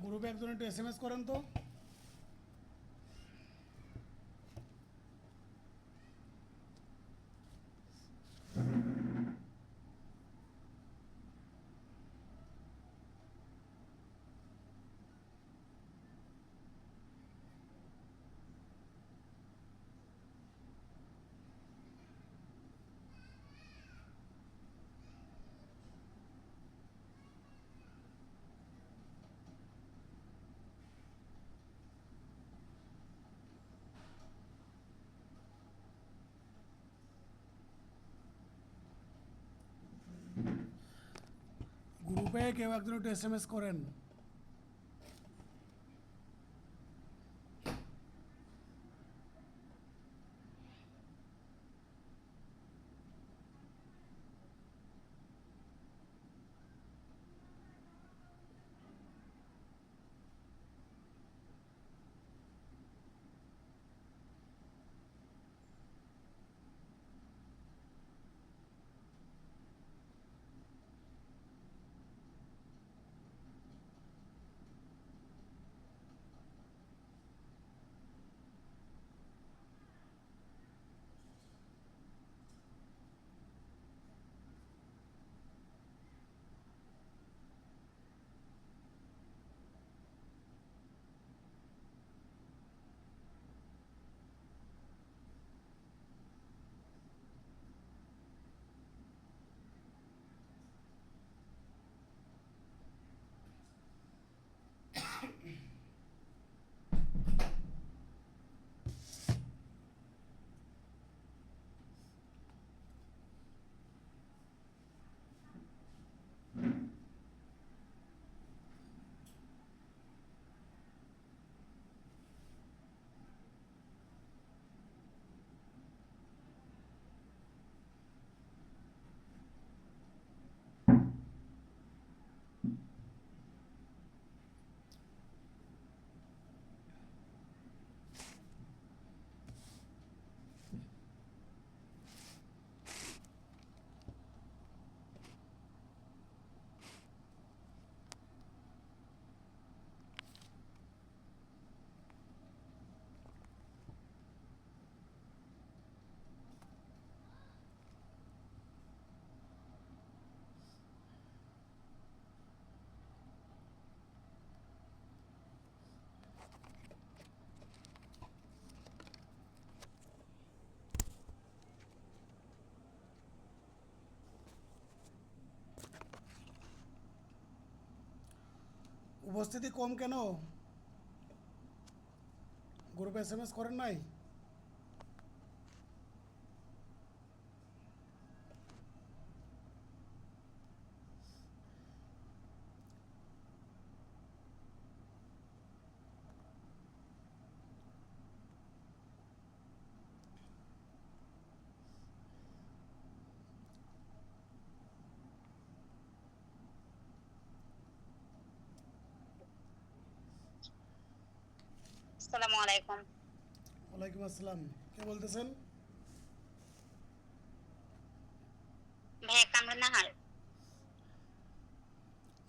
গ্রুপে একজন একটু SMS করেন তো। গ্রুপে কেউ একজন একটু SMS করেন। উপস্থিতি কম কেন? গ্রুপে SMS করেন নাই? আসসালামু আলাইকুম। ওয়ালাইকুম আসসালাম। কে বলতেছেন? ভাইয়া কামরুন নাহার।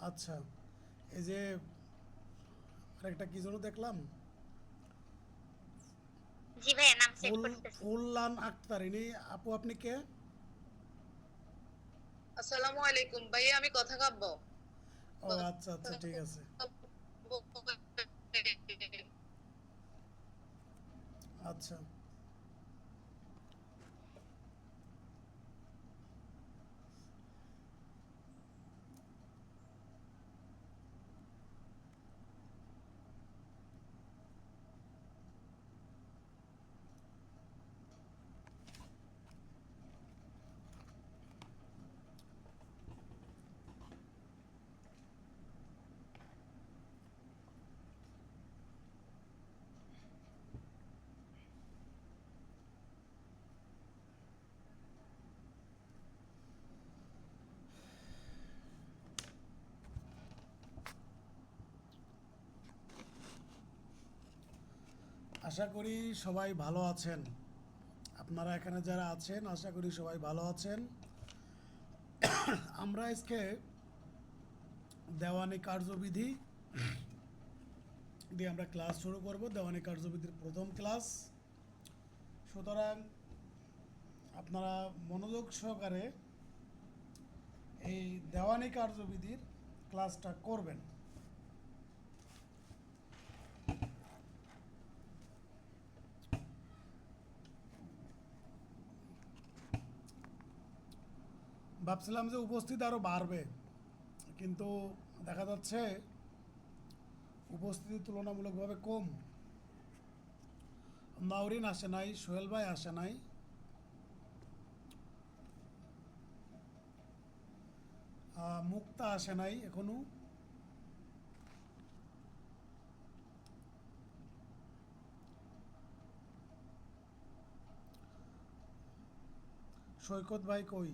আচ্ছা, এই যে আরেকটা কি যেন দেখলাম, জি ভাইয়া, নাম সেট ফুল করতেছি। ফুললান আক্তার, ইনি আপু, আপনি কে? আসসালামু আলাইকুম ভাইয়া, আমি কথা কাব্য। ও আচ্ছা আচ্ছা, ঠিক আছে। আচ্ছা, আশা করি সবাই ভালো আছেন। আপনারা এখানে যারা আছেন আশা করি সবাই ভালো আছেন। আমরা আজকে দেওয়ানি কার্যবিধি দিয়ে আমরা ক্লাস শুরু করব, দেওয়ানি কার্যবিধির প্রথম ক্লাস। সুতরাং আপনারা মনোযোগ সহকারে এই দেওয়ানি কার্যবিধির ক্লাসটা করবেন। ভাবছিলাম যে উপস্থিত আরও বাড়বে, কিন্তু দেখা যাচ্ছে উপস্থিতি তুলনামূলকভাবে কম। মাউরিন আসে নাই, সোহেল ভাই আসে নাই, মুক্তা আসে নাই এখনো। সৈকত ভাই কই?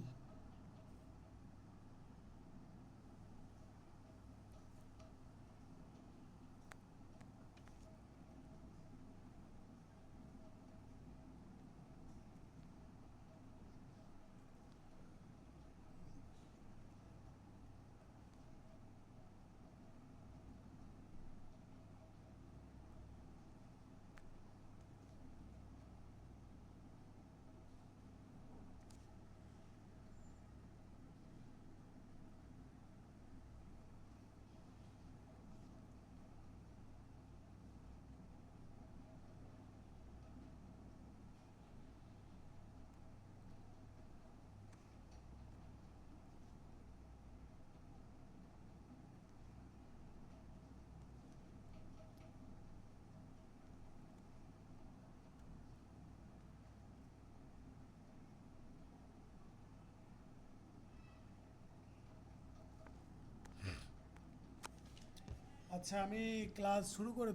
আচ্ছা, আমি ক্লাস শুরু করে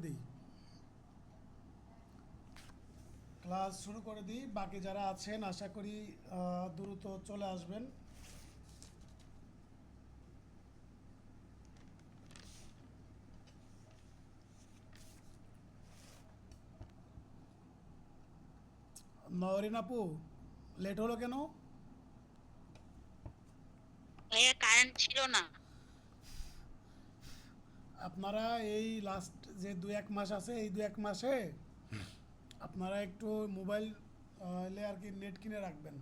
দিই। বাকি যারা আছেন আশা করি দ্রুত চলে আসবেন। নওরিন আপু, লেট হলো কেন? ভাইয়া কারেন্ট ছিল না। আপনারা এই লাস্ট যে 2-1 মাস আছে, এই 2-1 মাসে আপনারা একটু মোবাইল আর কি নেট কিনে রাখবেন।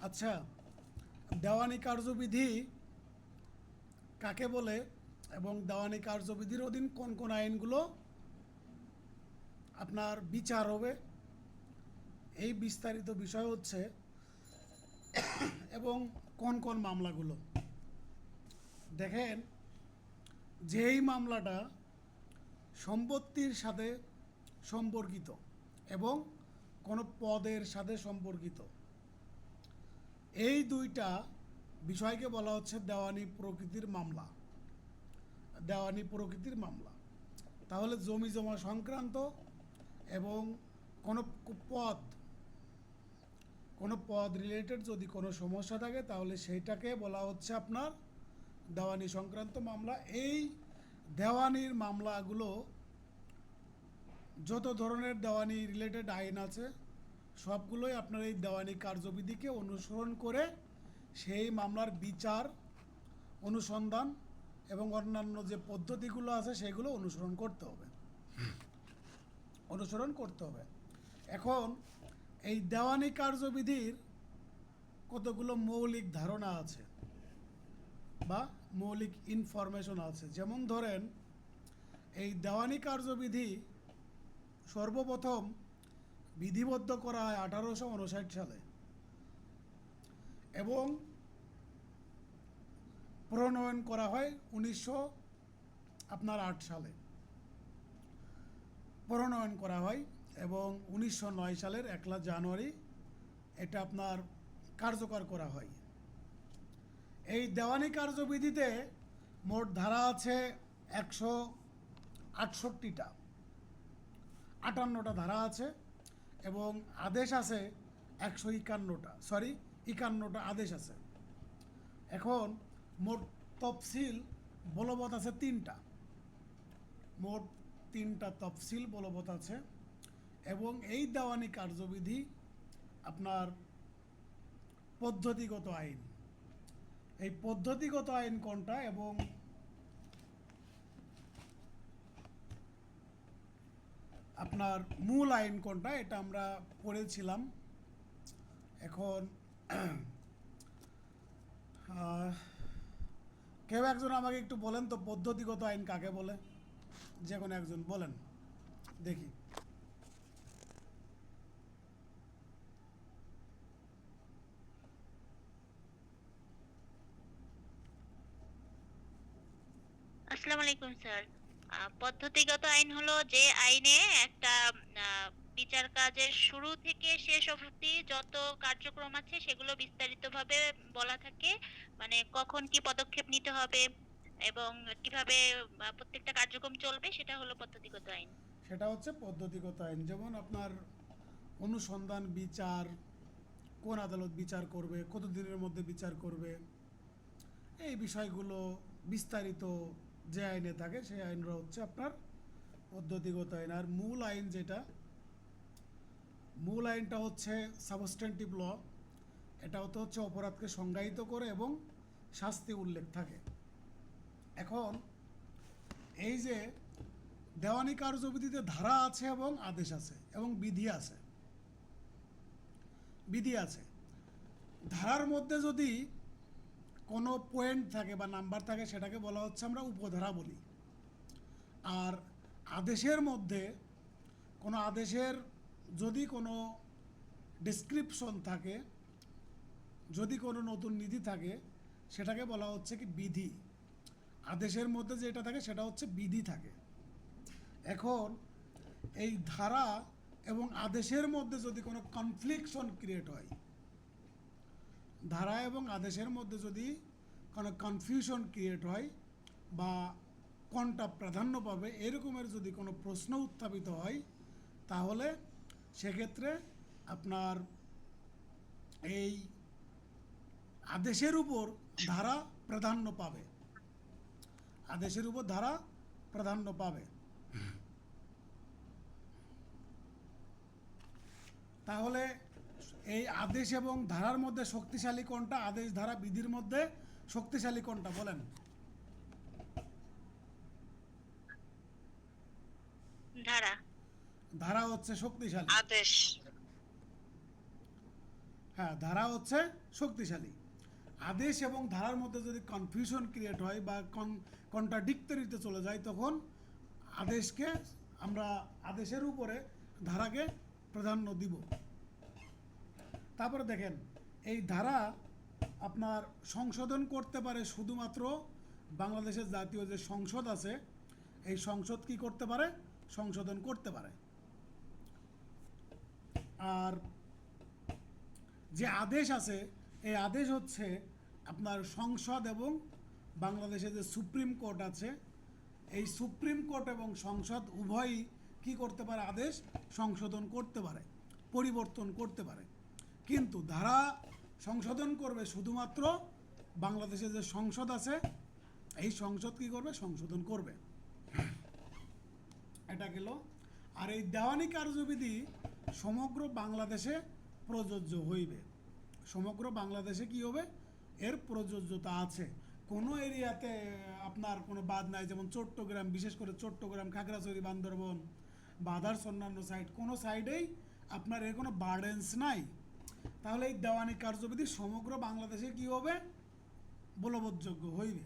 আচ্ছা, দেওয়ানি কার্যবিধি কাকে বলে এবং দেওয়ানি কার্যবিধির অধীন কোন কোন আইনগুলো আপনার বিচার হবে, এই বিস্তারিত বিষয় হচ্ছে, এবং কোন কোন মামলাগুলো। দেখেন, যেই মামলাটা সম্পত্তির সাথে সম্পর্কিত এবং কোনো পদের সাথে সম্পর্কিত, এই দুইটা বিষয়কে বলা হচ্ছে দেওয়ানি প্রকৃতির মামলা। তাহলে জমি জমা সংক্রান্ত এবং কোনো পদ রিলেটেড যদি কোনো সমস্যা থাকে, তাহলে সেইটাকে বলা হচ্ছে আপনার দেওয়ানি সংক্রান্ত মামলা। এই দেওয়ানির মামলাগুলো, যত ধরনের দেওয়ানি রিলেটেড আইন আছে, সবগুলোই আপনার এই দেওয়ানি কার্যবিধিকে অনুসরণ করে সেই মামলার বিচার, অনুসন্ধান এবং অন্যান্য যে পদ্ধতিগুলো আছে সেগুলো অনুসরণ করতে হবে। এখন এই দেওয়ানি কার্যবিধির কতগুলো মৌলিক ধারণা আছে বা মৌলিক ইনফরমেশন আছে। যেমন ধরেন, এই দেওয়ানি কার্যবিধি সর্বপ্রথম বিধিবদ্ধ করা হয় 1859 সালে এবং প্রণয়ন করা হয় 1908 সালে প্রণয়ন করা হয় এবং 1909 সালের 1 জানুয়ারি এটা আপনার কার্যকর করা হয়। এই দেওয়ানি কার্যবিধিতে মোট ধারা আছে 168টা, 58টা ধারা আছে এবং আদেশ আছে 151টা, 51টা আদেশ আছে। এখন মোট তফসিল বলবৎ আছে 3টা, মোট 3টা তফসিল বলবৎ আছে। এবং এই দেওয়ানি কার্যবিধি আপনার পদ্ধতিগত আইন। এই পদ্ধতিগত আইন কোনটা এবং আপনার মূল আইন কোনটা এটা আমরা পড়েছিলাম। এখন কেউ একজন আমাকে একটু বলেন তো পদ্ধতিগত আইন কাকে বলে, যে কোনো একজন বলেন দেখি। আসসালামু আলাইকুম স্যার। পদ্ধতিগত আইন হলো যে আইনে একটা বিচার কাজের শুরু থেকে শেষ অবধি যত কার্যক্রম আছে সেগুলো বিস্তারিতভাবে বলা থাকে। মানে কখন কি পদক্ষেপ নিতে হবে এবং কিভাবে প্রত্যেকটা কার্যক্রম চলবে, সেটা হলো পদ্ধতিগত আইন। সেটা হচ্ছে পদ্ধতিগত আইন। যেমন আপনার অনুসন্ধান, বিচার, কোন আদালত বিচার করবে, কত দিনের মধ্যে বিচার করবে, এই বিষয়গুলো বিস্তারিত যে আইনে থাকে সেই আইনটা হচ্ছে আপনার পদ্ধতিগত আইন। আর মূল আইন যেটা, মূল আইনটা হচ্ছে সাবস্টেন্টিভ ল। এটা হচ্ছে অপরাধকে সংজ্ঞায়িত করে এবং শাস্তি উল্লেখ থাকে। এখন এই যে দেওয়ানি কার্যবিধিতে ধারা আছে এবং আদেশ আছে এবং বিধি আছে। বিধি আছে। ধারার মধ্যে যদি কোনো পয়েন্ট থাকে বা নাম্বার থাকে সেটাকে বলা হচ্ছে আমরা উপধারা বলি। আর আদেশের মধ্যে কোনো আদেশের যদি কোনো ডেসক্রিপশন থাকে, যদি কোনো নতুন নীতি থাকে, সেটাকে বলা হচ্ছে কি বিধি। আদেশের মধ্যে যেটা থাকে সেটা হচ্ছে বিধি থাকে। এখন এই ধারা এবং আদেশের মধ্যে যদি কোনো কনফ্লিকশন ক্রিয়েট হয়, ধারা এবং আদেশের মধ্যে যদি কোনো কনফিউশন ক্রিয়েট হয় বা কোনটা প্রাধান্য পাবে এরকমের যদি কোনো প্রশ্ন উত্থাপিত হয়, তাহলে সেক্ষেত্রে আপনার এই আদেশের উপর ধারা প্রাধান্য পাবে। আদেশের উপর ধারা প্রাধান্য পাবে। তাহলে এই আদেশ এবং ধারার মধ্যে শক্তিশালী কোনটা? আদেশ, ধারা, বিধির মধ্যে শক্তিশালী কোনটা বলেন? ধারা। ধারা হচ্ছে শক্তিশালী। আদেশ। হ্যাঁ, ধারা হচ্ছে শক্তিশালী। আদেশ এবং ধারার মধ্যে যদি কনফিউশন ক্রিয়েট হয় বা কন্ট্রাডিক্টরিতে চলে যায়, তখন আদেশকে আমরা আদেশের উপরে ধারাকে প্রাধান্য দিব। তারপরে দেখেন, এই ধারা আপনার সংশোধন করতে পারে শুধুমাত্র বাংলাদেশের জাতীয় যে সংসদ আছে, এই সংসদ কি করতে পারে? সংশোধন করতে পারে। আর যে আদেশ আছে, এই আদেশ হচ্ছে আপনার সংসদ এবং বাংলাদেশে যে সুপ্রিম কোর্ট আছে, এই সুপ্রিম কোর্ট এবং সংসদ উভয়ই কি করতে পারে? আদেশ সংশোধন করতে পারে, পরিবর্তন করতে পারে। কিন্তু ধারা সংশোধন করবে শুধুমাত্র বাংলাদেশে যে সংসদ আছে, এই সংসদ কি করবে? সংশোধন করবে। এটা গেল। আর এই দেওয়ানি কার্যবিধি সমগ্র বাংলাদেশে প্রযোজ্য হইবে। সমগ্র বাংলাদেশে কি হবে? এর প্রযোজ্যতা আছে। কোনো এরিয়াতে আপনার কোনো বাদ নাই। যেমন চট্টগ্রাম, বিশেষ করে চট্টগ্রাম, খাগড়াছড়ি, বান্দরবন বা আদার্স অন্যান্য সাইড, কোনো সাইডেই আপনার এর কোনো বার্ডেন্স নাই। তাহলে এই দেওয়ানি কার্যবিধি সমগ্র বাংলাদেশে কি হবে? বলবৎযোগ্য হইবে।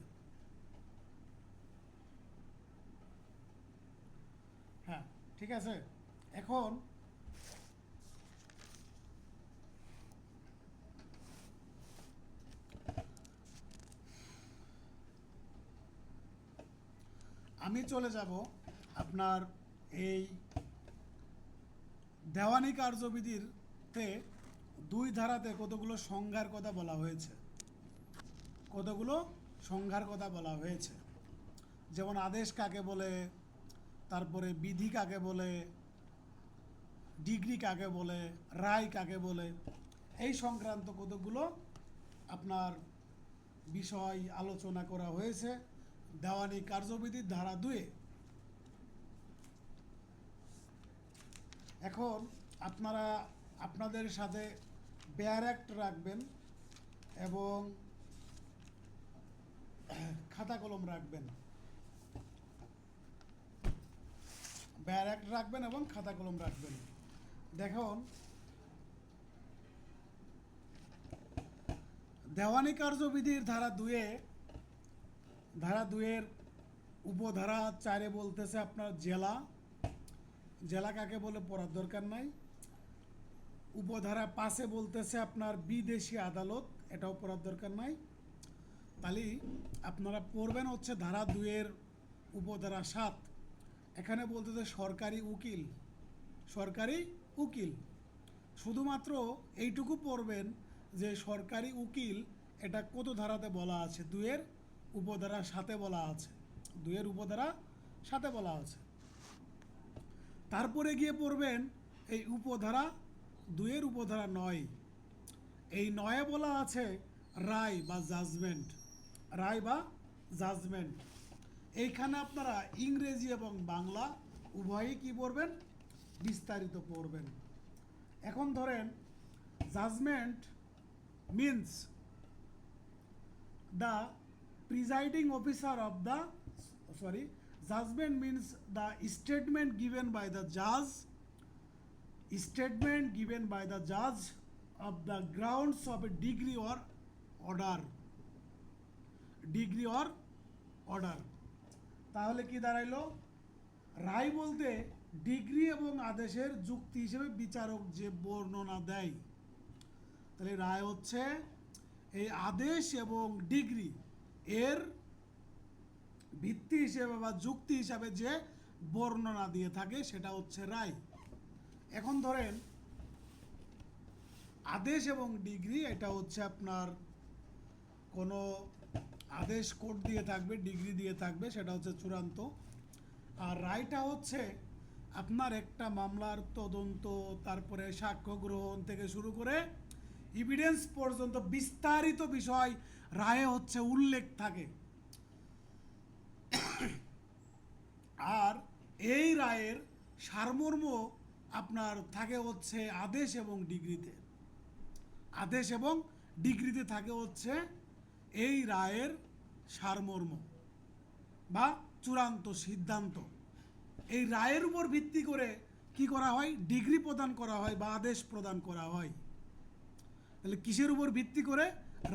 হ্যাঁ, ঠিক আছে। এখন আমি চলে যাব আপনার এই দেওয়ানি কার্যবিধিতে 2 ধারাতে কতগুলো সংজ্ঞার কথা বলা হয়েছে। কতগুলো সংজ্ঞার কথা বলা হয়েছে। যেমন আদেশ কাকে বলে, তারপরে বিধি কাকে বলে, ডিগ্রি কাকে বলে, রায় কাকে বলে, এই সংক্রান্ত কতগুলো আপনার বিষয় আলোচনা করা হয়েছে দেওয়ানি কার্যবিধির ধারা 2-এ। এখন আপনারা আপনাদের সাথে বেয়ার অ্যাক্ট রাখবেন এবং খাতা কলম রাখবেন। বেয়ার অ্যাক্ট রাখবেন এবং খাতা কলম রাখবেন। দেখুন, দেওয়ানি কার্যবিধির ধারা 2-এর উপধারা 4-এ বলতেছে আপনার জেলা। জেলা কাকে বলে পড়ার দরকার নাই। উপধারা 5-এ বলতেছে আপনার বিদেশি আদালত, এটাও পড়ার দরকার নাই। তাহলে আপনারা পড়বেন হচ্ছে ধারা 2-এর উপধারা 7। এখানে বলতেছে সরকারি উকিল। সরকারি উকিল শুধুমাত্র এইটুকু পড়বেন যে সরকারি উকিল এটা কত ধারাতে বলা আছে, 2-এর উপধারা 7-এ বলা আছে। 2-এর উপধারা 7-এ বলা আছে। তারপরে গিয়ে পড়বেন এই উপধারা 2-এর উপধারা 9। এই 9-এ বলা আছে রায় বা জাজমেন্ট। রায় বা জাজমেন্ট এইখানে আপনারা ইংরেজি এবং বাংলা উভয়ই কি পড়বেন, বিস্তারিত পড়বেন। এখন ধরেন judgment means the presiding officer of the judgment means the statement given by the judge of the grounds of a degree or order। তাহলে কি দাঁড়াইলো, রায় বলতে ডিগ্রি এবং আদেশের যুক্তি হিসেবে বিচারক যে বর্ণনা দেয়। তাহলে রায় হচ্ছে এই আদেশ এবং ডিগ্রি এর ভিত্তি হিসেবে বা যুক্তি হিসাবে যে বর্ণনা দিয়ে থাকে সেটা হচ্ছে রায়। এখন ধরেন আদেশ এবং ডিগ্রি এটা হচ্ছে আপনার কোনো আদেশ কোর্ট দিয়ে থাকবে, ডিগ্রি দিয়ে থাকবে, সেটা হচ্ছে চূড়ান্ত। আর রায়টা হচ্ছে আপনার একটা মামলার তদন্ত, তারপরে সাক্ষ্য গ্রহণ থেকে শুরু করে এভিডেন্স পর্যন্ত বিস্তারিত বিষয় রায়ে হচ্ছে উল্লেখ থাকে। আর এই রায়ের সারমর্ম আপনার থাকে হচ্ছে আদেশ এবং ডিগ্রিতে। আদেশ এবং ডিগ্রিতে থাকে হচ্ছে এই রায়ের সারমর্ম বা চূড়ান্ত সিদ্ধান্ত। এই রায়ের উপর ভিত্তি করে কি করা হয়, ডিগ্রি প্রদান করা হয় বা আদেশ প্রদান করা হয়। তাহলে কিসের উপর ভিত্তি করে,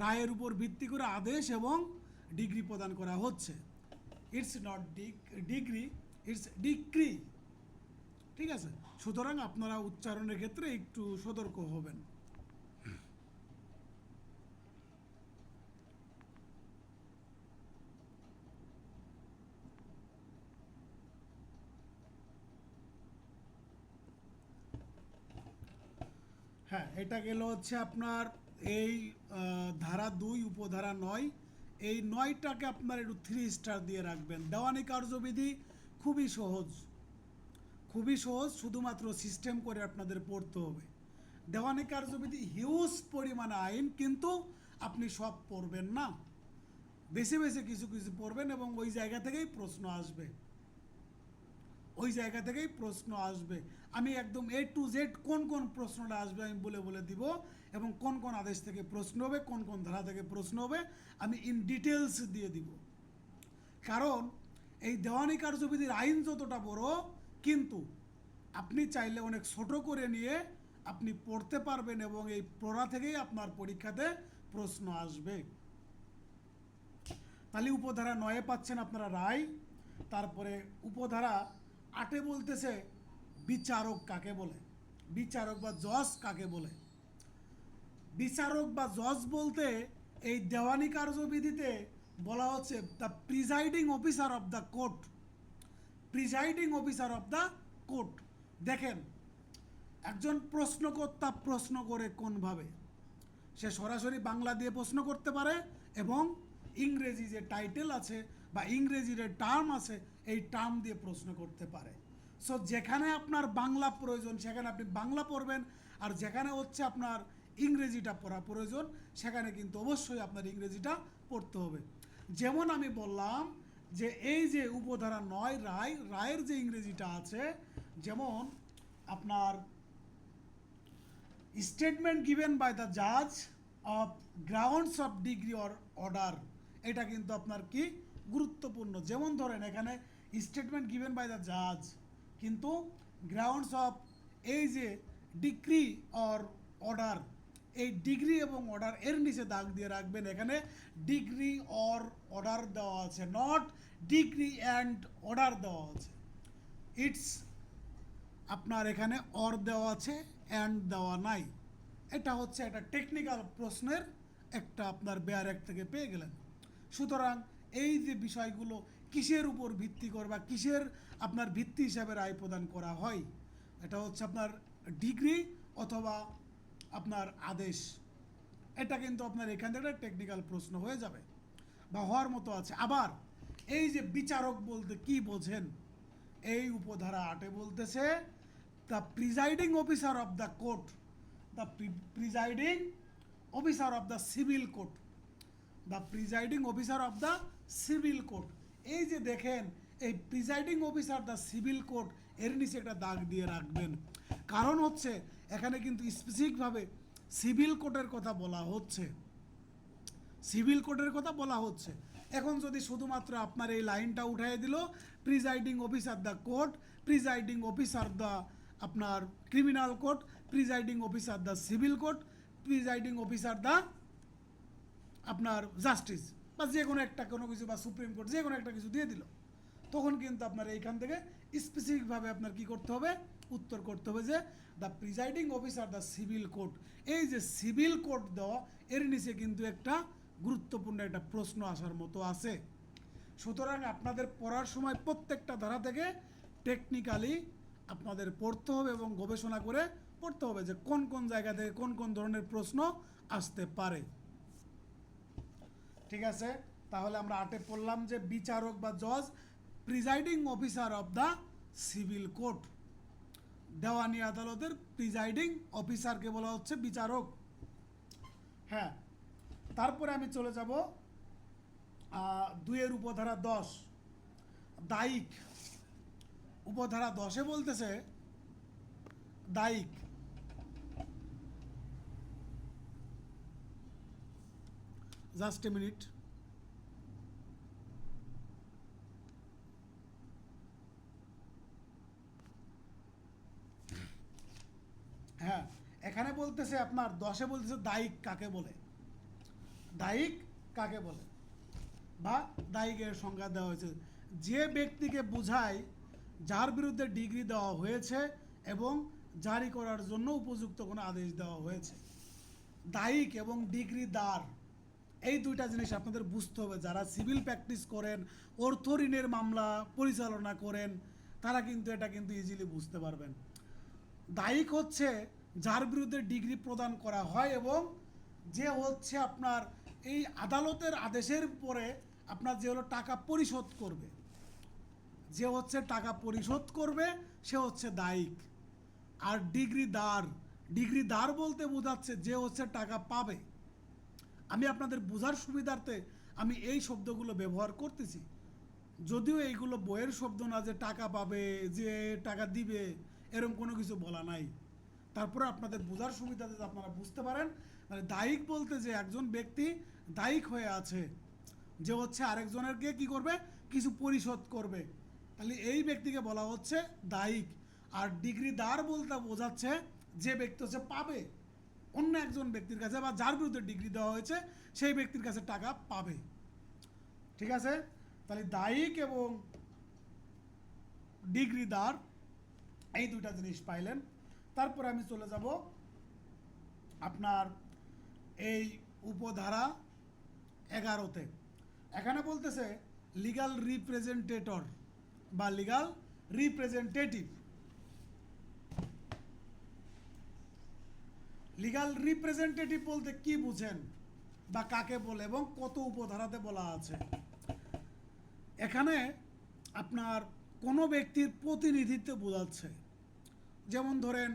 রায়ের উপর ভিত্তি করে আদেশ এবং ডিগ্রি প্রদান করা হচ্ছে। It's not degree, it's decree. ঠিক আছে, সুতরাং আপনারা উচ্চারণের ক্ষেত্রে একটু সতর্ক হবেন। হ্যাঁ, এটা গেল হচ্ছে আপনার এই ধারা 2 উপধারা 9। এই 9টাকে আপনার একটু 3 স্টার দিয়ে রাখবেন। দেওয়ানি কার্যবিধি খুবই সহজ, খুবই সহজ, শুধুমাত্র সিস্টেম করে আপনাদের পড়তে হবে। দেওয়ানি কার্যবিধি হিউজ পরিমাণে আইন, কিন্তু আপনি সব পড়বেন না, বেছে বেছে কিছু কিছু পড়বেন এবং ওই জায়গা থেকেই প্রশ্ন আসবে। ওই জায়গা থেকেই প্রশ্ন আসবে। আমি একদম A to Z কোন কোন প্রশ্নটা আসবে আমি বলে বলে দিব, এবং কোন কোন আদেশ থেকে প্রশ্ন হবে, কোন কোন ধারা থেকে প্রশ্ন হবে আমি ইন ডিটেলস দিয়ে দিব। কারণ এই দেওয়ানি কার্যবিধির আইন যতটা বড়, কিন্তু আপনি চাইলে অনেক ছোট করে নিয়ে আপনি পড়তে পারবেন এবং এই পড়া থেকেই আপনার পরীক্ষাতে প্রশ্ন আসবে। তাহলে উপধারা 9-এ পাচ্ছেন আপনারা রায়। তারপরে উপধারা 8-এ বলতেছে বিচারক কাকে বলে, বিচারক বা জজ কাকে বলে। বিচারক বা জজ বলতে এই দেওয়ানি কার্যবিধিতে বলা হচ্ছে the presiding officer of the court. Presiding officer of the court. দেখেন, একজন প্রশ্নকর্তা প্রশ্ন করে কোনভাবে, সে সরাসরি বাংলা দিয়ে প্রশ্ন করতে পারে এবং ইংরেজি যে টাইটেল আছে বা ইংরেজি যে টার্ম আছে এই টার্ম দিয়ে প্রশ্ন করতে পারে। সো যেখানে আপনার বাংলা প্রয়োজন সেখানে আপনি বাংলা পড়বেন, আর যেখানে হচ্ছে আপনার ইংরেজিটা পড়া প্রয়োজন, সেখানে কিন্তু অবশ্যই আপনার ইংরেজিটা পড়তে হবে। যেমন আমি বললাম যে এই যে উপধারা 9 রায়ের যে ইংরেজিটা আছে, যেমন আপনার স্টেটমেন্ট গিভেন বাই দ্য জাজ of grounds of degree or order, এটা কিন্তু আপনার কি গুরুত্বপূর্ণ। যেমন ধরেন এখানে স্টেটমেন্ট গিভেন বাই দ্য জাজ, কিন্তু গ্রাউন্ডস অফ এই যে ডিগ্রি অর অর্ডার, এই ডিগ্রি এবং অর্ডার এর নিচে দাগ দিয়ে রাখবেন, এখানে ডিগ্রি অর অর্ডার দেওয়া আছে, নট ডিগ্রি অ্যান্ড অর্ডার দেওয়া আছে। ইটস আপনার এখানে অর দেওয়া আছে, অ্যান্ড দেওয়া নাই। এটা হচ্ছে একটা টেকনিক্যাল প্রশ্নের একটা আপনার বেয়ারেক থেকে পেয়ে গেলেন। সুতরাং এই যে বিষয়গুলো কিসের উপর ভিত্তি করে বা কিসের আপনার ভিত্তি হিসাবে রায় প্রদান করা হয়, এটা হচ্ছে আপনার ডিগ্রি অথবা আপনার আদেশ। এটা কিন্তু আপনার এখান থেকে একটা টেকনিক্যাল প্রশ্ন হয়ে যাবে বা হওয়ার মতো আছে। আবার এই যে বিচারক বলতে কি বোঝেন, এই উপধারা 8 বলতেছে the presiding officer of the court, the presiding officer of the civil court, the presiding officer of the civil court. এই যে দেখেন এই presiding officer the civil court এর নিচে একটা দাগ দিয়ে রাখবেন, কারণ হচ্ছে এখানে কিন্তু স্পেসিফিকভাবে সিভিল কোর্টের কথা বলা হচ্ছে, সিভিল কোর্টের কথা বলা হচ্ছে। এখন যদি শুধুমাত্র আপনার এই লাইনটা উঠাই দিল presiding officer the court, presiding officer the আপনার criminal court, presiding officer the civil court, presiding officer the আপনার জাস্টিস, বা যে কোনো একটা কোনো কিছু বা সুপ্রিম কোর্ট যে কোনো একটা কিছু দিয়ে দিল, তখন কিন্তু আপনার এইখান থেকে স্পেসিফিকভাবে আপনার কি করতে হবে, উত্তর করতে হবে যে the presiding officer the civil court. এই যে সিভিল কোর্ট দেওয়া এর নিচে কিন্তু একটা গুরুত্বপূর্ণ একটা প্রশ্ন আসার মতো আছে। সুতরাং আপনাদের পড়ার সময় প্রত্যেকটা ধারা থেকে টেকনিক্যালি আপনাদের পড়তে হবে এবং গবেষণা করে পড়তে হবে যে কোন কোন জায়গা থেকে কোন কোন ধরনের প্রশ্ন আসতে পারে। ঠিক আছে, তাহলে আমরা 8 পড়লাম যে বিচারক বা জজ, presiding officer of the civil court, দেওয়ানি আদালতের প্রিজাইডিং অফিসারকে বলা হচ্ছে বিচারক। হ্যাঁ, তারপরে আমি চলে যাব 2 উপধারা 10 দায়িক। উপধারা 10 বলতেছে দায়িক, জাস্ট এ মিনিট। হ্যাঁ, এখানে বলতেছে আপনার 10 বলতেছে দায়িক কাকে বলে, দায়িক কাকে বলে বা দায়িকের সংজ্ঞা দেওয়া হয়েছে, যে ব্যক্তিকে বোঝায় যার বিরুদ্ধে ডিগ্রি দেওয়া হয়েছে এবং জারি করার জন্য উপযুক্ত কোনো আদেশ দেওয়া হয়েছে। দায়িক এবং ডিগ্রিদার এই দুইটা জিনিস আপনাদের বুঝতে হবে। যারা সিভিল প্র্যাকটিস করেন, অর্থ ঋণের মামলা পরিচালনা করেন, তারা কিন্তু এটা কিন্তু ইজিলি বুঝতে পারবেন। দায়িক হচ্ছে যার বিরুদ্ধে ডিগ্রি প্রদান করা হয় এবং যে হচ্ছে আপনার এই আদালতের আদেশের পরে আপনার যে হলো টাকা পরিশোধ করবে, যে হচ্ছে টাকা পরিশোধ করবে সে হচ্ছে দায়িক। আর ডিগ্রিদার, ডিগ্রিদার বলতে বোঝাচ্ছে যে হচ্ছে টাকা পাবে। আমি আপনাদের বোঝার সুবিধার্থে আমি এই শব্দগুলো ব্যবহার করতেছি, যদিও এইগুলো বইয়ের শব্দ না যে টাকা পাবে, যে টাকা দিবে, এরকম কোনো কিছু বলা নাই। তারপরে আপনাদের বোঝার সুবিধাতে আপনারা বুঝতে পারেন, মানে দায়িক বলতে যে একজন ব্যক্তি দায়িক হয়ে আছে, যে হচ্ছে আরেকজনেরকে কি করবে, কিছু পরিশোধ করবে, তাহলে এই ব্যক্তিকে বলা হচ্ছে দায়িক। আর ডিগ্রিদার বলতে বোঝাচ্ছে যে ব্যক্তি হচ্ছে পাবে, অন্য একজন ব্যক্তির কাছে বা যার বিরুদ্ধে ডিগ্রি দেওয়া হয়েছে সেই ব্যক্তির কাছে টাকা পাবে। ঠিক আছে, তাহলে দায়িক এবং ডিগ্রিদার এই দুইটা জিনিস পাইলেন। তারপরে আমি চলে যাব আপনার এই উপধারা 11-তে। এখানে বলতেছে লিগ্যাল রিপ্রেজেন্টেটর বা লিগ্যাল রিপ্রেজেন্টেটিভ। লিগ্যাল রিপ্রেজেন্টেটিভ বলতে কি বুঝেন বা কাকে বলে এবং কত উপধারাতে বলা আছে। এখানে আপনার কোনো ব্যক্তির প্রতিনিধিত্ব বোঝাচ্ছে। যেমন ধরেন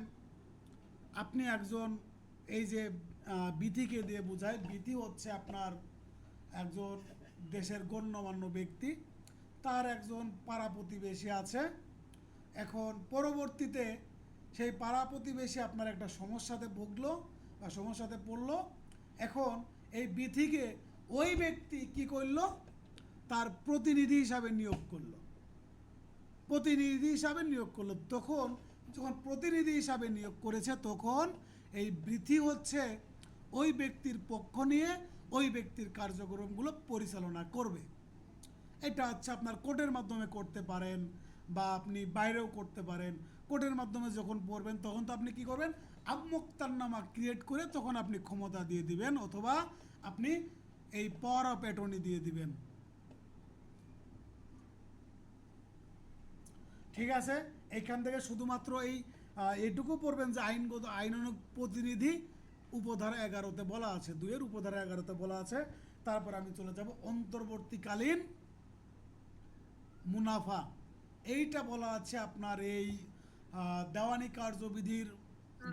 আপনি একজন এই যে বিধিকে দিয়ে বোঝায়। বিধি হচ্ছে আপনার একজন দেশের গণ্যমান্য ব্যক্তি, তার একজন পাড়া প্রতিবেশী আছে। এখন পরবর্তীতে সেই পাড়া প্রতিবেশী আপনার একটা সমস্যাতে ভুগলো বা সমস্যাতে পড়লো। এখন এই বিধিকে ওই ব্যক্তি কি করলো, তার প্রতিনিধি হিসাবে নিয়োগ করলো। প্রতিনিধি হিসাবে নিয়োগ করলো, তখন যখন প্রতিনিধি হিসাবে নিয়োগ করেছে তখন এই বিধি হচ্ছে ওই ব্যক্তির পক্ষ নিয়ে ওই ব্যক্তির কার্যক্রমগুলো পরিচালনা করবে। এটা হচ্ছে আপনার কোর্টের মাধ্যমে করতে পারেন বা আপনি বাইরেও করতে পারেন। কোর্টের মাধ্যমে যখন পড়বেন তখন তো আপনি কি করবেন, আমোক্তারনামা ক্রিয়েট করে তখন আপনি ক্ষমতা দিয়ে দিবেন, অথবা আপনি এই পাওয়ার অফ অ্যাটর্নি দিয়ে দিবেন। ঠিক আছে, এইখান থেকে শুধুমাত্র এইটুকু পড়বেন যে আইনগত আইনানুগ প্রতিনিধি উপধারা 11-তে বলা আছে, 2-এর উপধারা 11-তে বলা আছে। তারপর আমি চলে যাব অন্তর্বর্তীকালীন মুনাফা। এইটা বলা আছে আপনার এই দেওয়ানি কার্যবিধির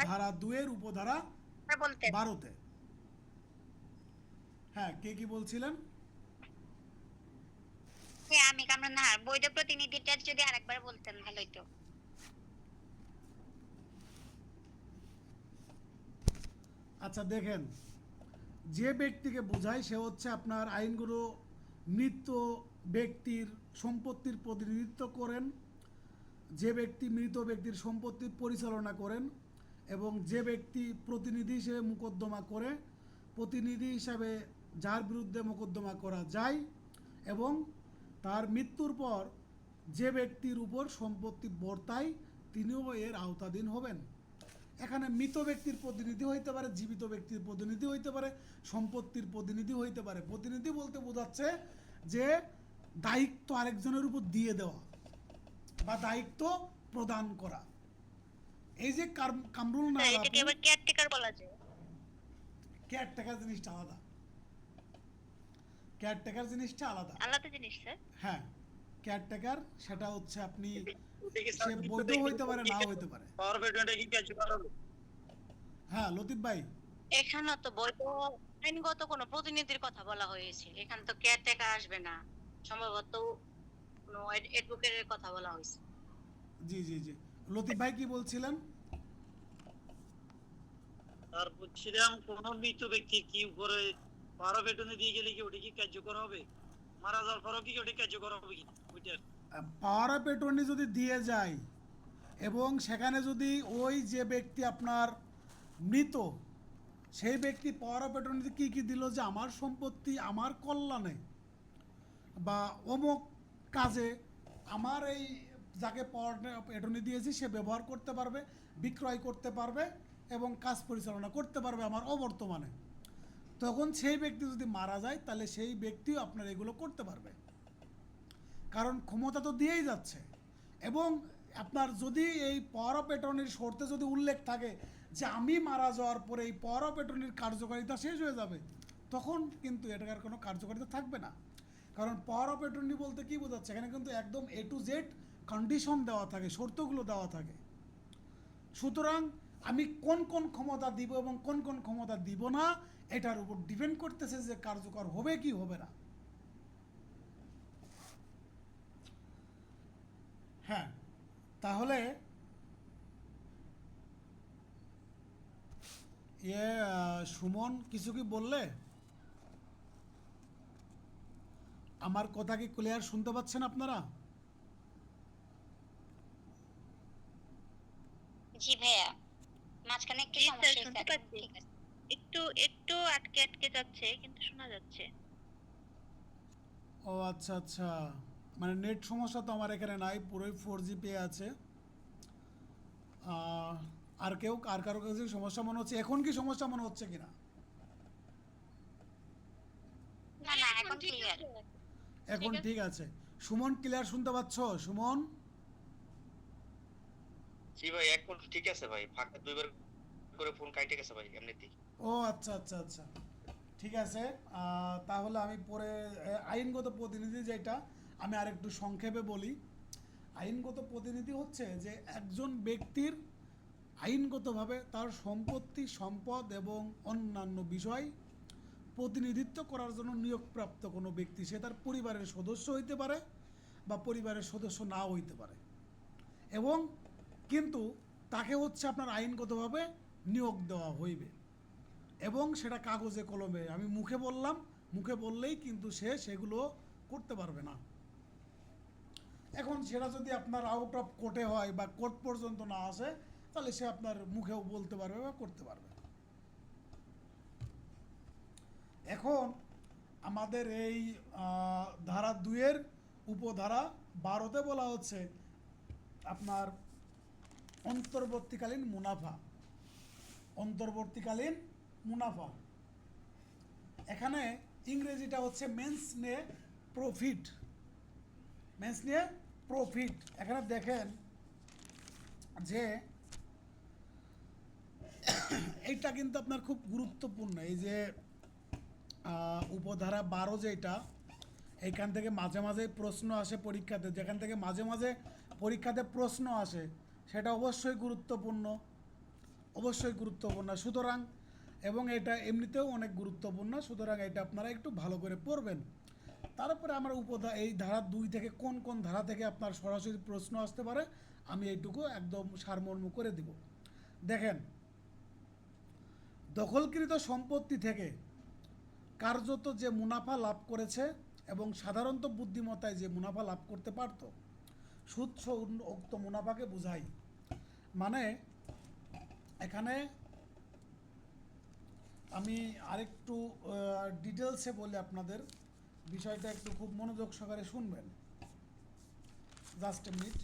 ধারা 2-এর উপধারা বলতে 12-তে। হ্যাঁ, কে কি বলছিলেন? আমি কামরান নাহার, বৈধ প্রতিনিধিটা যদি আরেকবার বলতেন ভালো হতো। আচ্ছা দেখেন, যে ব্যক্তিকে বোঝায় সে হচ্ছে আপনার আইনগুলো মৃত ব্যক্তির সম্পত্তির প্রতিনিধিত্ব করেন, যে ব্যক্তি মৃত ব্যক্তির সম্পত্তির পরিচালনা করেন, এবং যে ব্যক্তি প্রতিনিধি হিসেবে মোকদ্দমা করে, প্রতিনিধি হিসাবে যার বিরুদ্ধে মোকদ্দমা করা যায়, এবং তার মৃত্যুর পর যে ব্যক্তির উপর সম্পত্তি বর্তায় তিনিও এর আওতাধীন হবেন। এখানে মৃত ব্যক্তির প্রতিনিধি হইতে পারে, জীবিত ব্যক্তির প্রতিনিধি হইতে পারে, সম্পত্তির প্রতিনিধি হইতে পারে। প্রতিনিধি বলতে বোঝাচ্ছে যে দায়িত্ব আরেকজনের উপর দিয়ে দেওয়া বা দায়িত্ব প্রদান করা। এই যে কামরুল নাহার, এটাকে আবার কেয়ারটেকার বলা যায়। কেয়ারটেকার জিনিসটা আলাদা, কেয়ারটেকার জিনিসটা আলাদা। আলাদা জিনিস স্যার। হ্যাঁ, কেয়ারটেকার সেটা হচ্ছে আপনি, সে বৈধ হইতে পারে, নাও হইতে পারে। পাওয়ার পেটনটা কি কার্যকর হবে? হ্যাঁ লতিফ ভাই, এখানে তো বৈধ আইনগত কোনো প্রতিনিধির কথা বলা হয়েছে, এখানে তো কেয়ারটেকার আসবে না, সম্ভবত কোনো অ্যাডভোকেটের কথা বলা হয়েছে। জি জি জি, লতিফ ভাই কি বলছিলেন? আর বলছিলাম কোন মৃত ব্যক্তি কি উপরে পাওয়ার পেটনে দিয়ে গেলে কি ওটা কি কার্যকর হবে? মারা যাওয়ার পরও কি ওটা কার্যকর হবে কি ওইটার? পাওয়ার অফ অ্যাটর্নি যদি দিয়ে যায় এবং সেখানে যদি ওই যে ব্যক্তি আপনার মৃত, সেই ব্যক্তি পাওয়ার অফ অ্যাটর্নিতে কী কী দিল যে আমার সম্পত্তি আমার কল্যাণে বা অমুক কাজে আমার এই যাকে পাওয়ার অফ অ্যাটর্নি দিয়েছি সে ব্যবহার করতে পারবে, বিক্রয় করতে পারবে এবং কাজ পরিচালনা করতে পারবে আমার অবর্তমানে, তখন সেই ব্যক্তি যদি মারা যায় তাহলে সেই ব্যক্তিও আপনার এগুলো করতে পারবে, কারণ ক্ষমতা তো দিয়েই যাচ্ছে। এবং আপনার যদি এই পাওয়ার অফ অ্যাটর্নির শর্তে যদি উল্লেখ থাকে যে আমি মারা যাওয়ার পরে এই পাওয়ার অফ অ্যাটর্নির কার্যকারিতা শেষ হয়ে যাবে, তখন কিন্তু এটার কোনো কার্যকারিতা থাকবে না। কারণ পাওয়ার অফ অ্যাটর্নি বলতে কী বোঝাচ্ছে, এখানে কিন্তু একদম A to Z কন্ডিশন দেওয়া থাকে, শর্তগুলো দেওয়া থাকে। সুতরাং আমি কোন কোন ক্ষমতা দিব এবং কোন কোন ক্ষমতা দিব না, এটার উপর ডিপেন্ড করতেছে যে কার্যকর হবে কি হবে না। হ্যাঁ, তাহলে সুমন কিছু কি বললে? আমার কথা কি ক্লিয়ার শুনতে পাচ্ছেন আপনারা? জি ভাইয়া, মাঝখানে একটু জি স্যার, সমস্যা শুনতে হয়েছে, পাচ্ছি। ঠিক আছে। একটু একটু আটকে আটকে যাচ্ছে কিন্তু শোনা যাচ্ছে। ও আচ্ছা আচ্ছা, মানে নেট সমস্যা তো আমার এখানে নাই, পুরোই 4G পেয়ে আছে। আর কারো কাছে সমস্যা মনে হচ্ছে? এখন কি সমস্যা মনে হচ্ছে কিনা? না না, এখন ক্লিয়ার। এখন ঠিক আছে। সুমন ক্লিয়ার শুনতে পাচ্ছ? সুমন? জি ভাই, এখন ঠিক আছে ভাই, ফাঁকা দুইবার করে ফোন কাটে গেছে ভাই এমনিতেই। ও আচ্ছা আচ্ছা আচ্ছা, ঠিক আছে। তাহলে আমি পরে আইনগত প্রতিনিধি যেটা আমি আরেকটু সংক্ষেপে বলি। আইনগত প্রতিনিধি হচ্ছে যে একজন ব্যক্তির আইনগতভাবে তার সম্পত্তি, সম্পদ এবং অন্যান্য বিষয় প্রতিনিধিত্ব করার জন্য নিয়োগপ্রাপ্ত কোনো ব্যক্তি, সে তার পরিবারের সদস্য হইতে পারে বা পরিবারের সদস্য নাও হইতে পারে, এবং কিন্তু তাকে হচ্ছে আপনার আইনগতভাবে নিয়োগ দেওয়া হইবে, এবং সেটা কাগজে কলমে, আমি মুখে বললাম, মুখে বললেই কিন্তু সে সেগুলো করতে পারবে না। এখন সেটা যদি আপনার আউট অফ কোর্টে হয় বা কোর্ট পর্যন্ত না আসে, তাহলে সে আপনার মুখেও বলতে পারবে বা করতে পারবে। এখন আমাদের এই ধারা 2-এর উপধারা 12-তে বলা হচ্ছে আপনার অন্তর্বর্তীকালীন মুনাফা। অন্তর্বর্তীকালীন মুনাফা, এখানে ইংরেজিটা হচ্ছে মেন্স নিয়ে প্রফিট। মেন্স নিয়ে প্রফিট। এখানে দেখেন যে এইটা কিন্তু আপনার খুব গুরুত্বপূর্ণ। এই যে উপধারা 12 যেটা, এইখান থেকে মাঝে মাঝে প্রশ্ন আসে পরীক্ষাতে, যেখান থেকে মাঝে মাঝে পরীক্ষাতে প্রশ্ন আসে, সেটা অবশ্যই গুরুত্বপূর্ণ, অবশ্যই গুরুত্বপূর্ণ। সুতরাং, এবং এটা এমনিতেও অনেক গুরুত্বপূর্ণ, সুতরাং এটা আপনারা একটু ভালো করে পড়বেন। তারপরে আমরা এই ধারা 2 থেকে কোন কোন ধারা থেকে আপনার সরাসরি প্রশ্ন আসতে পারে আমি এইটুকু একদম সারমর্ম করে দিব। দেখেন, দখলকৃত সম্পত্তি থেকে কার্যত যে মুনাফা লাভ করেছে এবং সাধারণত বুদ্ধিমত্তায় যে মুনাফা লাভ করতে পারত, সুচ্ছ উক্ত মুনাফাকে বোঝায়। মানে এখানে আমি আরেকটু ডিটেলসে বলি আপনাদের, বিষয়টা একটু খুব মনোযোগ সহকারে শুনবেন। Just a minute.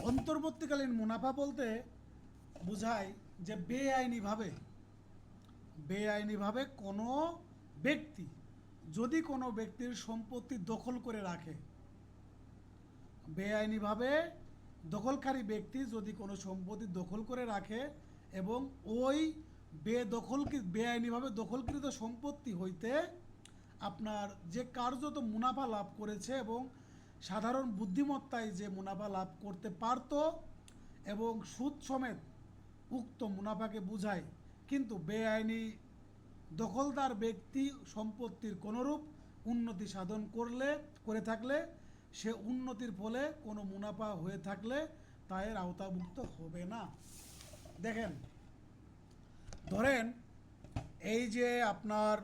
অন্তর্বর্তীকালীন মুনাফা বলতে বোঝায় যে বেআইনিভাবে কোনো ব্যক্তি যদি কোনো ব্যক্তির সম্পত্তি দখল করে রাখে, বেআইনিভাবে দখলকারী ব্যক্তি যদি কোনো সম্পত্তি দখল করে রাখে এবং ওই বেআইনিভাবে দখলকৃত সম্পত্তি হইতে আপনার যে কার্যত মুনাফা লাভ করেছে এবং সাধারণ বুদ্ধিমত্তায় যে মুনাফা লাভ করতে পারত এবং সুদ সমেত উক্ত মুনাফাকে বোঝায়। কিন্তু বেআইনি দখলদার ব্যক্তি সম্পত্তির কোনোরূপ উন্নতি সাধন করে থাকলে, সে উন্নতির ফলে কোনো মুনাফা হয়ে থাকলে তা এর আওতাভুক্ত হবে না। দেখেন, ধরেন এই যে আপনার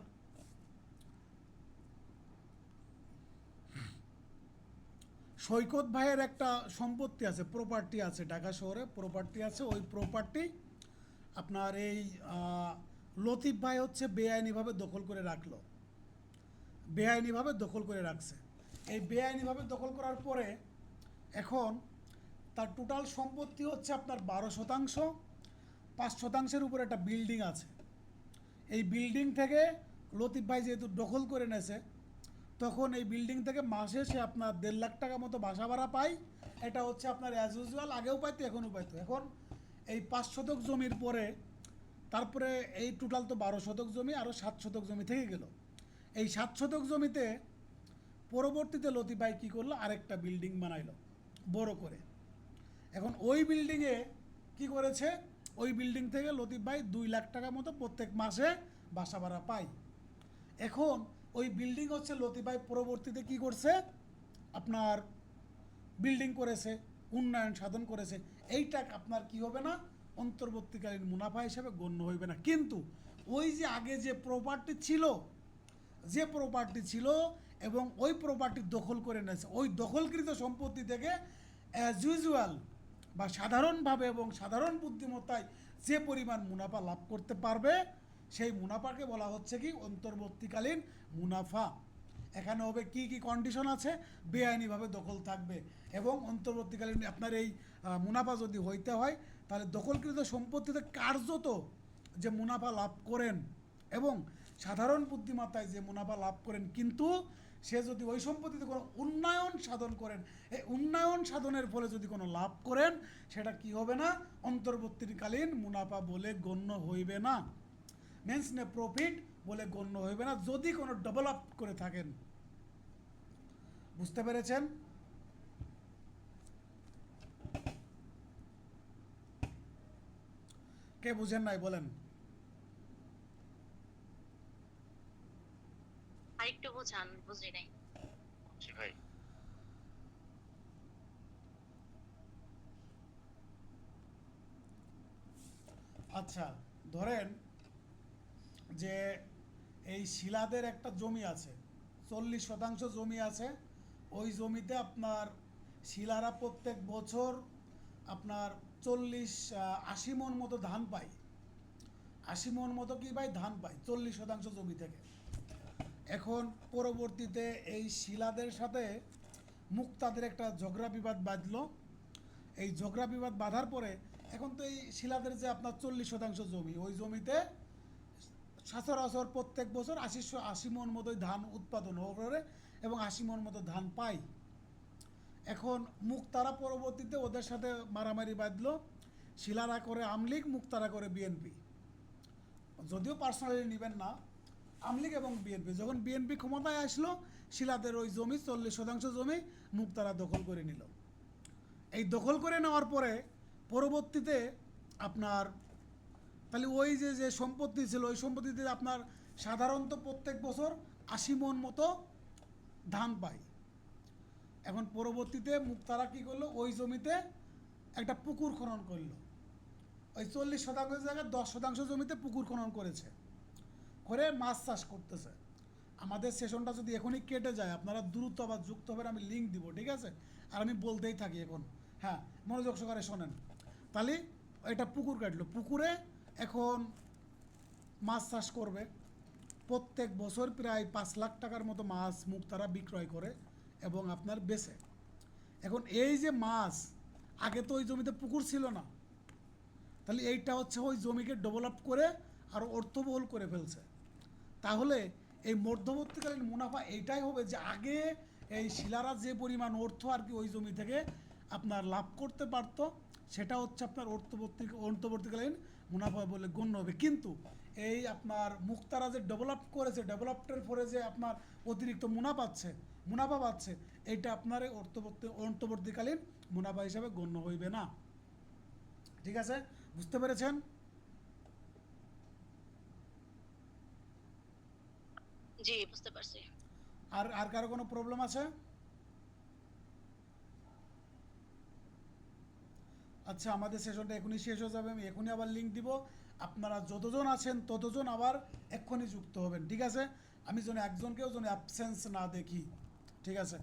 সৈকত ভাইয়ের একটা সম্পত্তি আছে, প্রপার্টি আছে, ঢাকা শহরে প্রপার্টি আছে, ওই প্রপার্টি আপনার এই লতিফ ভাই হচ্ছে বেআইনিভাবে দখল করে রাখলো, বেআইনিভাবে দখল করে রাখছে। এই বেআইনিভাবে দখল করার পরে এখন তার টোটাল সম্পত্তি হচ্ছে আপনার 12%, 5% উপরে একটা বিল্ডিং আছে। এই বিল্ডিং থেকে লতিফ ভাই যেহেতু দখল করে নেছে, তখন এই বিল্ডিং থেকে মাসে সে আপনার 1.5 লাখ টাকা মতো বাসা ভাড়া পায়। এটা হচ্ছে আপনার অ্যাজ ইউজুয়াল, আগেও পাইতো এখনও পাইতো। এখন এই 5 শতক জমির পরে তারপরে এই টোটাল তো 12 শতক জমি, আরও 7 শতক জমি থেকে গেল। এই 7 শতক জমিতে পরবর্তীতে লতিফ ভাই কী করলো, আরেকটা বিল্ডিং বানাইলো বড় করে। এখন ওই বিল্ডিংয়ে কি করেছে, ওই বিল্ডিং থেকে লতিফ ভাই 2 লাখ টাকা মতো প্রত্যেক মাসে বাসা ভাড়া পায়। এখন ওই বিল্ডিং হচ্ছে লতিফ ভাই পরবর্তীতে কি করছে, আপনার বিল্ডিং করেছে, উন্নয়ন সাধন করেছে। এইটা আপনার কি হবে না, অন্তর্বর্তীকালীন মুনাফা হিসেবে গণ্য হইবে না। কিন্তু ওই যে আগে যে প্রপার্টি ছিল এবং ওই প্রপার্টি দখল করে নিয়েছে, ওই দখলকৃত সম্পত্তি থেকে অ্যাজ ইউজুয়াল বা সাধারণভাবে এবং সাধারণ বুদ্ধিমত্তায় যে পরিমাণ মুনাফা লাভ করতে পারবে, সেই মুনাফাকে বলা হচ্ছে কি অন্তর্বর্তীকালীন মুনাফা। এখানে হবে কি কি কন্ডিশন আছে, বেআইনিভাবে দখল থাকবে এবং অন্তর্বর্তীকালীন আপনার এই মুনাফা যদি হইতে হয়, তাহলে দখলকৃত সম্পত্তিতে কার্যত যে মুনাফা লাভ করেন এবং সাধারণ বুদ্ধিমত্তায় যে মুনাফা লাভ করেন, কিন্তু সে যদি ওই সম্পত্তিতে কোনো উন্নয়ন সাধন করেন, এই উন্নয়ন সাধনের ফলে যদি কোনো লাভ করেন, সেটা কি হবে না, অন্তর্বর্তীকালীন মুনাফা বলে গণ্য হইবে না, মিন্স নে প্রফিট বলে গণ্য হইবে না, যদি কোনো ডেভেলপ করে থাকেন। বুঝতে পেরেছেন? কে বুঝেন নাই বলেন? আরেকটু বোঝান, বুঝি নাই। জি ভাই। আচ্ছা, ধরেন যে এই শিলাদের একটা জমি আছে, 40% জমি আছে। ওই জমিতে আপনার শিলারা প্রত্যেক বছর আপনার 80 মণ মতো ধান পায়। 80 মণ মতো কি ভাই ধান পায় 40% জমি থেকে। এখন পরবর্তীতে এই শিলাদের সাথে মুক্তাদের একটা ঝগড়া বিবাদ বাঁধলো। এই ঝগড়া বিবাদ বাঁধার পরে এখন তো এই শিলাদের যে আপনার 40% জমি, ওই জমিতে সচরাচর প্রত্যেক বছর 80 মণ মতোই ধান উৎপাদন করে এবং 80 মণ মতো ধান পায়। এখন মুক্তারা পরবর্তীতে ওদের সাথে মারামারি বাঁধলো। শিলারা করে আমলিগ, মুক্তারা করে বিএনপি। যদিও পার্সোনালি নেবেন না, আমলিগ এবং বিএনপি। যখন বিএনপি ক্ষমতায় আসলো, শিলাদের ওই জমি 40% জমি মুক্তারা দখল করে নিল। এই দখল করে নেওয়ার পরে পরবর্তীতে আপনার তাহলে ওই যে যে সম্পত্তি ছিল, ওই সম্পত্তিতে আপনার সাধারণত প্রত্যেক বছর 80 মণ মতো ধান পায়। এখন পরবর্তীতে মুক্তারা কী করলো, ওই জমিতে একটা পুকুর খনন করলো। ওই 40% জায়গায় 10% জমিতে পুকুর খনন করেছে, করে মাছ চাষ করতেছে। আমাদের সেশনটা যদি এখনই কেটে যায়, আপনারা দ্রুত আবার যুক্ত হবেন, আমি লিঙ্ক দিব, ঠিক আছে? আর আমি বলতেই থাকি এখন, হ্যাঁ মনোযোগ সহকারে শোনেন। তাহলে এটা পুকুর কাটলো, পুকুরে এখন মাছ চাষ করবে। প্রত্যেক বছর প্রায় 5 লাখ টাকার মতো মাছ মুক্তারা বিক্রয় করে এবং আপনার বেচে। এখন এই যে মাছ, আগে তো ওই জমিতে পুকুর ছিল না, তাহলে এইটা হচ্ছে ওই জমিকে ডেভেলপ করে আর অর্থবহুল করে ফেলছে। তাহলে এই মধ্যবর্তীকালীন মুনাফা এইটাই হবে যে আগে এই শিলারা যে পরিমাণ অর্থ আর কি ওই জমি থেকে আপনার লাভ করতে পারতো, সেটা হচ্ছে আপনার অন্তর্বর্তীকালীন মুনাফা বলে গণ্য হবে। কিন্তু এই আপনার মুক্তারা যে ডেভেলপ করেছে, ডেভেলপের পরে যে আপনার অতিরিক্ত মুনাফা পাচ্ছে, এইটা আপনার এই অন্তর্বর্তীকালীন মুনাফা হিসাবে গণ্য হইবে না। ঠিক আছে? বুঝতে পেরেছেন? জি, বুঝতে পারছি। আর কারো কোনো প্রবলেম আছে? আচ্ছা, আমাদের সেশনটা এখনই শেষ হয়ে যাবে, আমি এখনই আবার লিঙ্ক দিব। আপনারা যতজন আছেন ততজন আবার এক্ষুনি যুক্ত হবেন, ঠিক আছে? আমি যেন একজনকেও যেন অ্যাবসেন্স না দেখি, ঠিক আছে?